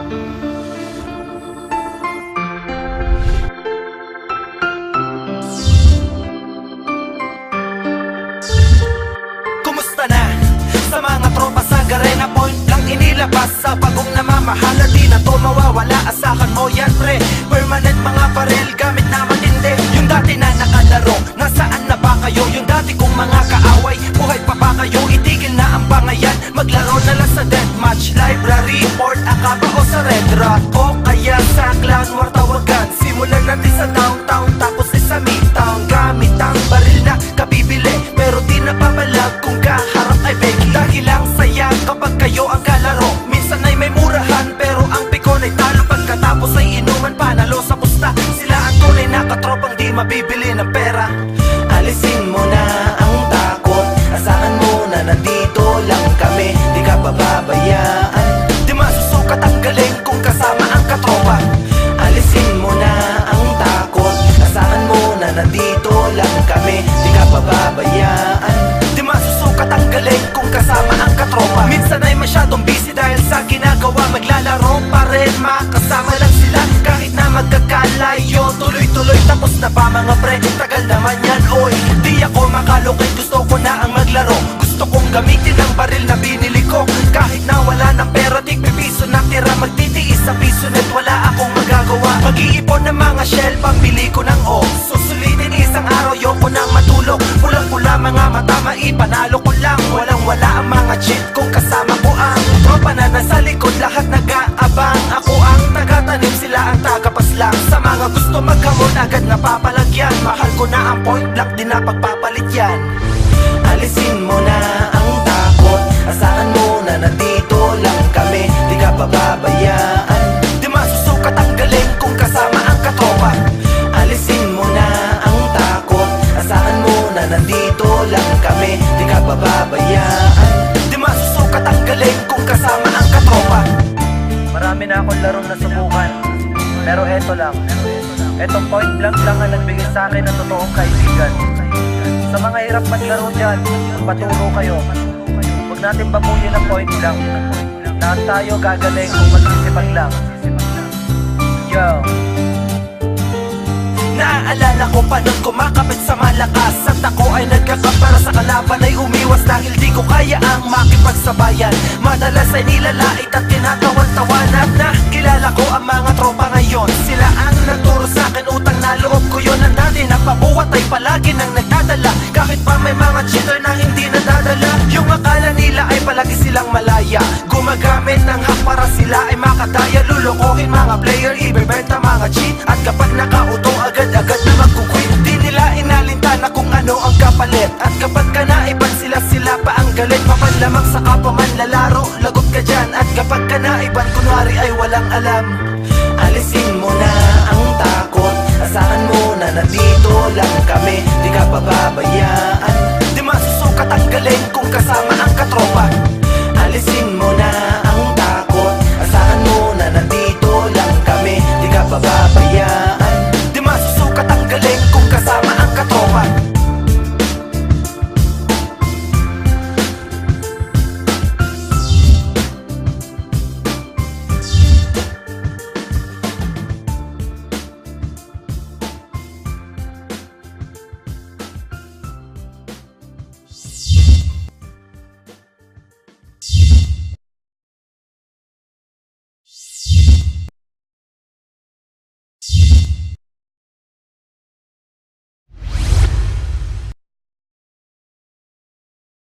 Kumusta na sa mga tropa sa Garena Point lang inilabas sa bagong namamahala? Di na to mawawala, asahan mo yan pre. Permanent mga baril, gamit na matindi. Yung dati na nakalaro, nasaan na ba kayo? Yung dati kong mga kaaway, buhay pa ba kayo? Itigil na ang bangayan, maglaro na lang sa deathmatch. Library, Port Acaba o sa Red Rock, o kaya sa Clan War tawagan. Simulan natin sa downtown, tapos sa midtown. Gamit ang baril na kabibili, pero di napapalag kung kaharap ay beki. Dahil lang saya kapag kayo ang kalaro. Minsan ay may murahan, pero ang pikon ay talo. Pagkatapos ay inuman, panalo sa pusta. Sila ang tunay na katropang di mabibili ng pera. Alisin mo na ang takot, asahan mo na nandito lang kami. Di ka pababayaan, di masusukat ang galing kung kasama ang katropa. Alisin mo na ang takot, asahan mo na nandito lang kami. Di ka pababayaan, di masusukat ang galing kung kasama ang katropa. Minsan ay masyadong busy dahil sa ginagawa, maglalaro pa rin, makasama lang sila. Kahit na magkakalayo, tuloy-tuloy. Tapos na ba mga pre? Tagal naman yan, oy. Di ako makalukit, gusto ko na ang maglaro. Gusto kong gamitin ang baril na binili ko. Kahit na wala ng pera, tigpipiso na tira. Magtitiis sa piso net, wala akong magagawa. Mag-iipon ng mga shell, pambili ko ng o. Susulitin isang araw, yoko nang matulog. Pulang-pula mga mata, maipanalo ko lang. Walang-wala ang mga cheat kung kasama ko ang tropa na nasa likod, lahat nag-aabang. Ako ang taga-tanim, sila ang taga-paslang. Sa mga gusto maghamon, agad napapalagyan. Mahal ko na ang point blank, di na pagpapalit yan. Alisin mo na ang takot, asahan mo na nandito lang kami. Di ka pababayaan, di masusukat ang galing kung kasama ang katropa. Alisin mo na ang takot, asahan mo na nandito lang kami. Di ka pababayaan, di masusukat ang galing kung kasama ang katropa. Marami na akong larong nasubukan, pero eto lang. Etong point blank lang ang nagbigay sa akin ng totoong kaibigan. Sa mga hirap maglaro dyan, paturo kayo. Huwag natin babuyin ang point blank. Lahat tayo gagaling kung magsisipag lang. Yo! Naaalala ko pa nun kumakapit sa malakas, at ako ay nagkakapara sa kalaban ay umiwas. Dahil di ko kaya ang makipagsabayan, madalas ay nilalait at tinatawan-tawanan. Na kilala ko ang mga tropa ngayon, sila ang nagturo sa akin, utang na loob ko yun. Ang dati na pabuhat ay palagi nang nagdadala, kahit pa may mga cheater na hindi nadadala. Yung akala nila ay palagi silang malaya, gumagamit ng hack para sila ay makadaya. Lulukohin mga player, ibebenta mga cheat, at kapag nakautong agad-agad na magkukwit. Di nila inalinta na kung ano ang kapalit, at kapag ka naiban sila pa ang galit. Mapanlamang sa kapwa man lalaro, lagot ka dyan. At kapag ka naiban, kunwari ay walang alam. Alisin mo na ang takot, asahan mo na nandito lang kami. Di ka pababayaan, di masusukat ang galing kung kasama ang katropa. Alisin mo na